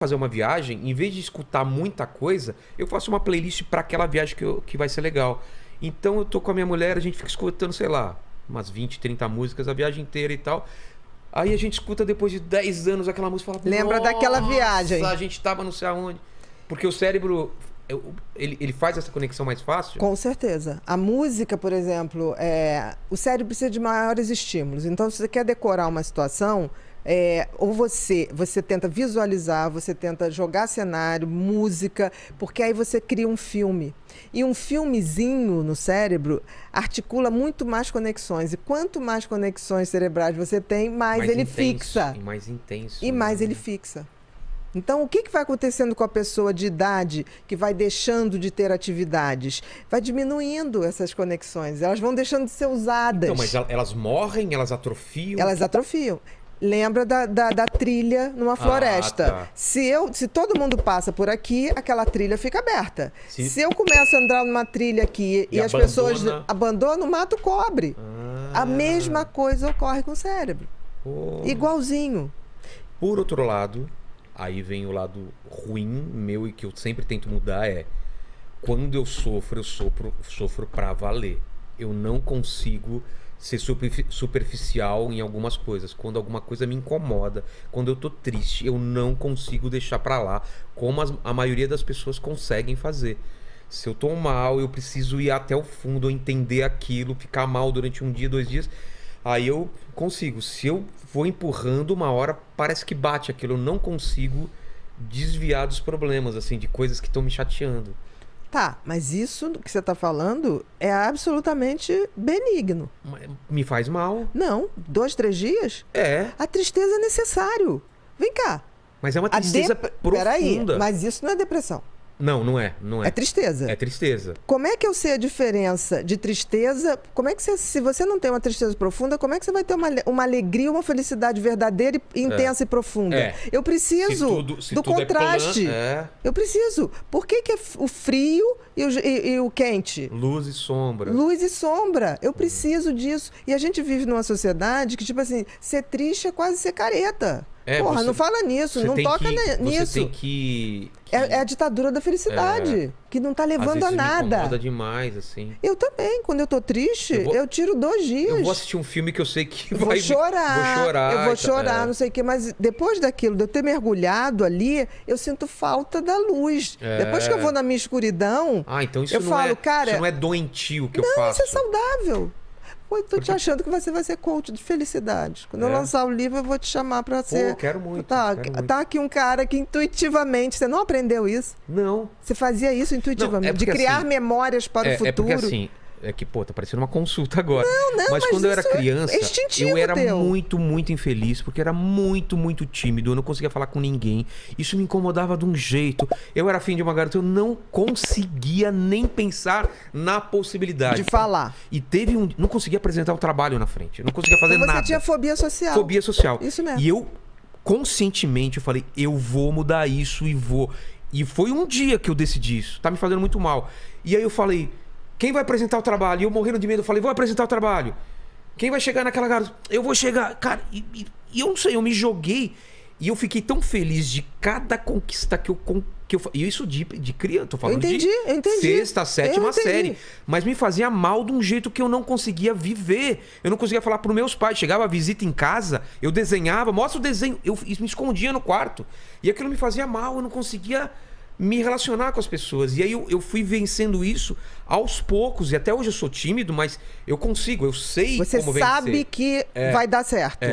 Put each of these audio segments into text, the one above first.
fazer uma viagem, em vez de escutar muita coisa, eu faço uma playlist para aquela viagem que vai ser legal. Então eu tô com a minha mulher, a gente fica escutando, sei lá, umas 20, 30 músicas a viagem inteira e tal. Aí a gente escuta depois de 10 anos aquela música e fala... Lembra daquela viagem. A gente tava não sei aonde. Porque o cérebro, ele faz essa conexão mais fácil? Com certeza. A música, por exemplo, o cérebro precisa de maiores estímulos. Então, se você quer decorar uma situação... ou você tenta visualizar, você tenta jogar cenário, música, porque aí você cria um filme. E um filmezinho no cérebro articula muito mais conexões. E quanto mais conexões cerebrais você tem, mais ele fixa. E mais intenso. E mais ele fixa. Então, o que vai acontecendo com a pessoa de idade que vai deixando de ter atividades? Vai diminuindo essas conexões, elas vão deixando de ser usadas. Então, mas elas morrem, elas atrofiam? Elas atrofiam. Lembra da trilha numa floresta. Tá. Se todo mundo passa por aqui, aquela trilha fica aberta. Se eu começo a andar numa trilha aqui e as pessoas abandonam, o mato cobre. A mesma coisa ocorre com o cérebro. Igualzinho. Por outro lado, aí vem o lado ruim meu e que eu sempre tento mudar quando eu sofro pra valer. Eu não consigo ser superficial em algumas coisas. Quando alguma coisa me incomoda, quando eu tô triste, eu não consigo deixar pra lá, como a maioria das pessoas conseguem fazer. Se eu tô mal, eu preciso ir até o fundo, entender aquilo, ficar mal durante um dia, 2 dias, aí eu consigo. Se eu vou empurrando, uma hora parece que bate aquilo, eu não consigo desviar dos problemas, assim, de coisas que estão me chateando. Tá, mas isso que você está falando é absolutamente benigno. Me faz mal. Não, 2, 3 dias? A tristeza é necessário. Vem cá. Mas é uma tristeza profunda. Peraí, mas isso não é depressão. Não é. É tristeza. É tristeza. Como é que eu sei a diferença de tristeza? Como é que se você não tem uma tristeza profunda, como é que você vai ter uma alegria, uma felicidade verdadeira, intensa e profunda? Eu preciso do contraste. Eu preciso. Por que é o frio e o quente? Luz e sombra. Luz e sombra. Eu preciso disso. E a gente vive numa sociedade que, tipo assim, ser triste é quase ser careta. Porra, não fala nisso, não toca nisso. Você tem que... É a ditadura da felicidade, que não tá levando a nada. Me incomoda demais, assim. Eu também, quando eu tô triste, eu tiro 2 dias. Eu vou assistir um filme que eu sei que vou chorar. Eu vou chorar, não sei o quê. Mas depois daquilo, de eu ter mergulhado ali, eu sinto falta da luz. Depois que eu vou na minha escuridão, então isso eu falo, cara... Isso não é doentio que eu faço. Não, isso é saudável. Eu tô te achando que você vai ser coach de felicidade. Quando eu lançar o livro, eu vou te chamar pra ser... quero muito. Tá aqui um cara que intuitivamente... Você não aprendeu isso? Não. Você fazia isso intuitivamente, de criar memórias para o futuro. É porque assim... tá parecendo uma consulta agora. Não, mas quando eu era criança, eu era muito, muito infeliz, porque era muito, muito tímido, eu não conseguia falar com ninguém. Isso me incomodava de um jeito. Eu era filho de uma garota, eu não conseguia nem pensar na possibilidade. De falar. E não conseguia apresentar o trabalho na frente, eu não conseguia fazer nada. Você tinha fobia social. Fobia social. Isso mesmo. E eu, conscientemente, eu falei, eu vou mudar isso e vou. E foi um dia que eu decidi isso, tá me fazendo muito mal. E aí eu falei... Quem vai apresentar o trabalho? E eu morrendo de medo, eu falei, vou apresentar o trabalho. Quem vai chegar naquela garota? Eu vou chegar. Cara, e eu não sei, eu me joguei. E eu fiquei tão feliz de cada conquista que eu e isso de criança, tô falando eu entendi. 6ª, 7ª série. Mas me fazia mal de um jeito que eu não conseguia viver. Eu não conseguia falar pros meus pais. Chegava a visita em casa, eu desenhava, mostra o desenho. Eu me escondia no quarto. E aquilo me fazia mal, eu não conseguia... me relacionar com as pessoas. E aí eu fui vencendo isso aos poucos. E até hoje eu sou tímido, mas eu consigo, eu sei como vencer. Você sabe que vai dar certo.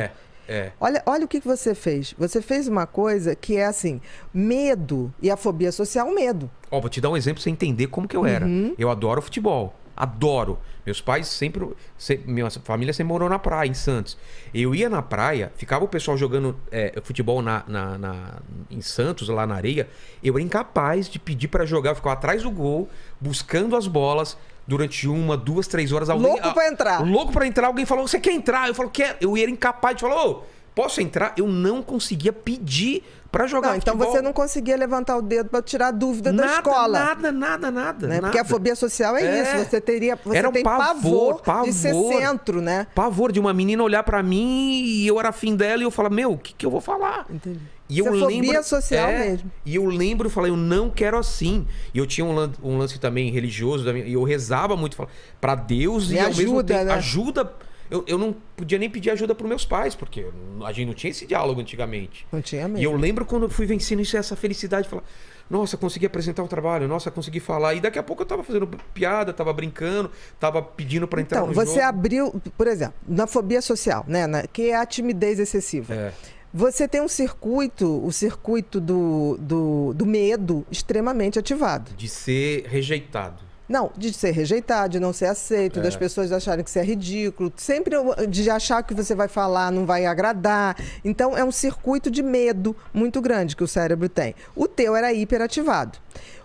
Olha o que você fez. Você fez uma coisa que é assim, medo e a fobia social, medo. Vou te dar um exemplo pra você entender como que eu era. Eu adoro futebol. Adoro. Meus pais minha família sempre morou na praia, em Santos. Eu ia na praia, ficava o pessoal jogando futebol em Santos, lá na areia. Eu era incapaz de pedir pra jogar. Eu ficava atrás do gol, buscando as bolas durante 1, 2, 3 horas. Louco pra entrar. Louco pra entrar. Alguém falou, você quer entrar? Eu falo, quero. Eu era incapaz de falar, posso entrar? Eu não conseguia pedir pra jogar Então futebol. você não conseguia levantar o dedo para tirar dúvida da escola. Nada. Né? Porque a fobia social é isso. Você Era um tem pavor de ser pavor. centro, né? Pavor de uma menina olhar pra mim e eu era afim dela e eu falar, meu, o que eu vou falar? Entendi. E eu Isso é fobia lembro, social mesmo. E eu lembro, falei, eu não quero assim. E eu tinha um lance também religioso, e eu rezava muito pra Deus e ao mesmo tempo né? ajuda. Eu não podia nem pedir ajuda pros meus pais, porque a gente não tinha esse diálogo antigamente. Não tinha mesmo. E eu lembro quando eu fui vencendo isso, essa felicidade, de falar, nossa, consegui apresentar um trabalho, nossa, consegui falar. E daqui a pouco eu tava fazendo piada, tava brincando, tava pedindo pra entrar no jogo. Então, você abriu, por exemplo, na fobia social, né? Que é a timidez excessiva. Você tem o circuito do medo extremamente ativado. De ser rejeitado. Não, de ser rejeitado, de não ser aceito, das pessoas acharem que você é ridículo, sempre de achar que você vai falar não vai agradar. Então, é um circuito de medo muito grande que o cérebro tem. O teu era hiperativado.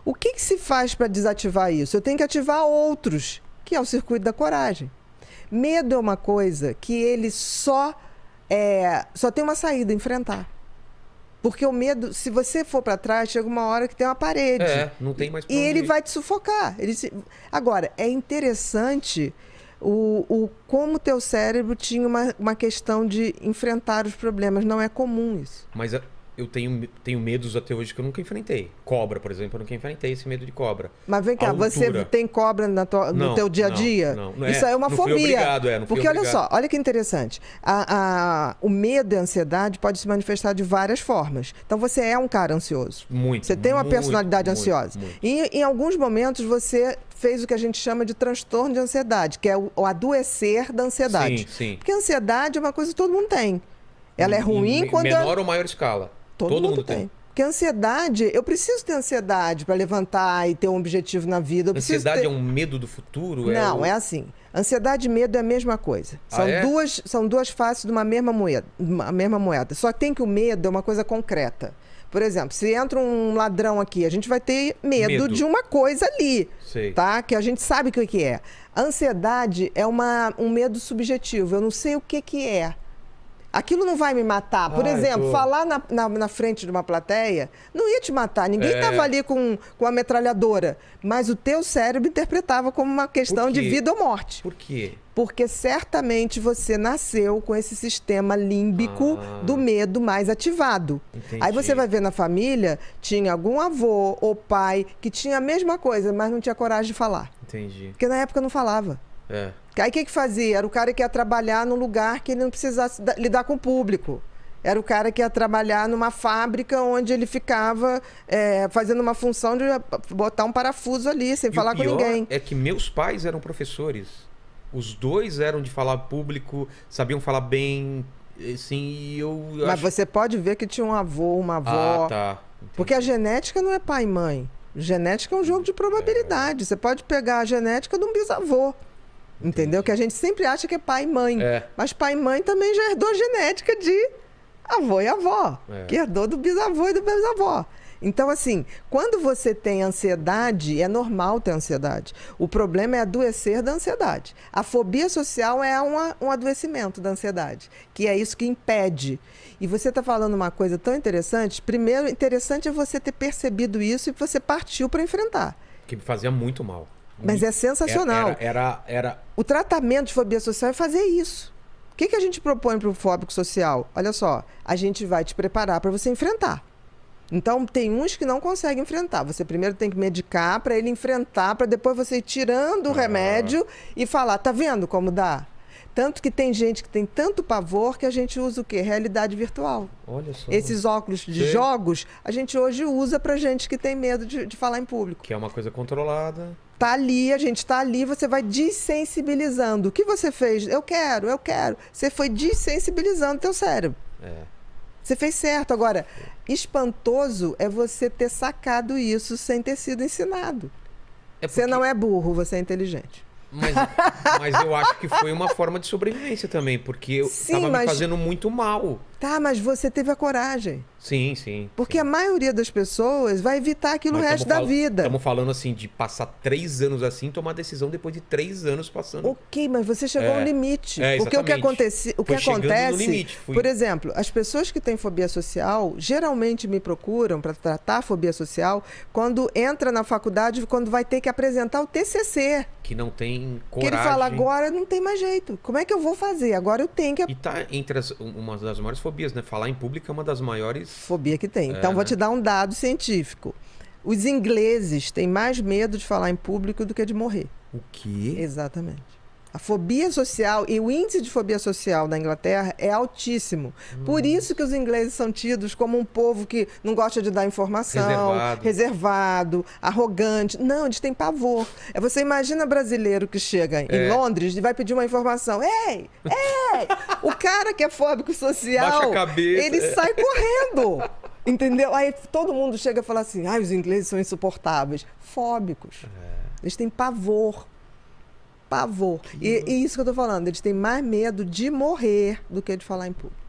O que se faz para desativar isso? Eu tenho que ativar outros, que é o circuito da coragem. Medo é uma coisa que ele só tem uma saída, enfrentar. Porque o medo, se você for para trás, chega uma hora que tem uma parede. Não tem mais pra E onde ele ir. vai te sufocar. Agora, é interessante como o teu cérebro tinha uma questão de enfrentar os problemas. Não é comum isso. Mas eu tenho medos até hoje que eu nunca enfrentei. Cobra, por exemplo, eu nunca enfrentei esse medo de cobra. Mas vem cá, você tem cobra no teu dia a dia? Não, isso é uma não fobia. Fui obrigado, não fui Porque olha obrigado. só, olha que interessante. O medo e a ansiedade pode se manifestar de várias formas. Então você é um cara ansioso. Muito. Você tem uma personalidade ansiosa. Muito. E em alguns momentos você fez o que a gente chama de transtorno de ansiedade, que é o adoecer da ansiedade. Sim. Porque a ansiedade é uma coisa que todo mundo tem. Ela é ruim quando... menor ou maior escala. Todo mundo tem. Porque a ansiedade, eu preciso ter ansiedade para levantar e ter um objetivo na vida. Ansiedade é um medo do futuro? Não, é assim. Ansiedade e medo é a mesma coisa. São duas faces de uma mesma moeda. Só que tem que o medo é uma coisa concreta. Por exemplo, se entra um ladrão aqui, a gente vai ter medo de uma coisa ali, tá? Que a gente sabe o que é. A ansiedade é um medo subjetivo. Eu não sei o que é. Aquilo não vai me matar. Por exemplo, falar na frente de uma plateia não ia te matar. Ninguém estava ali com a metralhadora. Mas o teu cérebro interpretava como uma questão de vida ou morte. Por quê? Porque certamente você nasceu com esse sistema límbico do medo mais ativado. Entendi. Aí você vai ver na família, tinha algum avô ou pai que tinha a mesma coisa, mas não tinha coragem de falar. Entendi. Porque na época não falava. Aí o que fazia? Era o cara que ia trabalhar num lugar que ele não precisasse lidar com o público. Era o cara que ia trabalhar numa fábrica onde ele ficava fazendo uma função de botar um parafuso ali, sem falar com ninguém. É que meus pais eram professores. Os dois eram de falar público, sabiam falar bem, assim, Mas você pode ver que tinha um avô, uma avó. Tá. Entendi. Porque a genética não é pai e mãe. Genética é um jogo de probabilidade. Você pode pegar a genética de um bisavô. Entendeu? Que a gente sempre acha que é pai e mãe. Mas pai e mãe também já herdou genética de avô e avó. Que herdou do bisavô e do bisavó. Então, assim, quando você tem ansiedade, é normal ter ansiedade. O problema é adoecer da ansiedade. A fobia social é um adoecimento da ansiedade, que é isso que impede. E você está falando uma coisa tão interessante. Primeiro, interessante é você ter percebido isso e você partiu para enfrentar. Que me fazia muito mal. Mas é sensacional. O tratamento de fobia social é fazer isso. O que a gente propõe para o fóbico social? Olha só, a gente vai te preparar para você enfrentar. Então, tem uns que não conseguem enfrentar. Você primeiro tem que medicar para ele enfrentar, para depois você ir tirando o remédio e falar, tá vendo como dá? Tanto que tem gente que tem tanto pavor que a gente usa o quê? Realidade virtual. Olha só. Esses óculos de jogos, a gente hoje usa pra gente que tem medo de falar em público. Que é uma coisa controlada. Tá ali, a gente tá ali, você vai desensibilizando. O que você fez? Eu quero. Você foi desensibilizando teu cérebro. Você fez certo. Agora, espantoso é você ter sacado isso sem ter sido ensinado. Você não é burro, você é inteligente. Mas eu acho que foi uma forma de sobrevivência também, porque eu tava me fazendo muito mal. Tá, mas você teve a coragem. Sim, sim. Porque sim. a maioria das pessoas vai evitar aquilo o resto da vida. Estamos falando assim de passar 3 anos assim, tomar decisão depois de 3 anos passando. Ok, mas você chegou ao limite. Porque o que acontece, no limite, por exemplo, as pessoas que têm fobia social geralmente me procuram para tratar a fobia social quando entra na faculdade, quando vai ter que apresentar o TCC. Que não tem coragem. Que ele fala, agora não tem mais jeito. Como é que eu vou fazer? Agora eu tenho que... E tá entre uma das maiores fobias, né? Falar em público é uma das maiores... fobia que tem. Então, vou te dar um dado científico. Os ingleses têm mais medo de falar em público do que de morrer. O quê? Exatamente. A fobia social e o índice de fobia social na Inglaterra é altíssimo. Por isso que os ingleses são tidos como um povo que não gosta de dar informação, reservado, arrogante. Não, eles têm pavor. Você imagina brasileiro que chega em Londres e vai pedir uma informação. Ei! O cara que é fóbico social, baixa a cabeça. Ele sai correndo. Entendeu? Aí todo mundo chega e fala assim, os ingleses são insuportáveis. Fóbicos. Eles têm pavor. E isso que eu tô falando, eles têm mais medo de morrer do que de falar em público.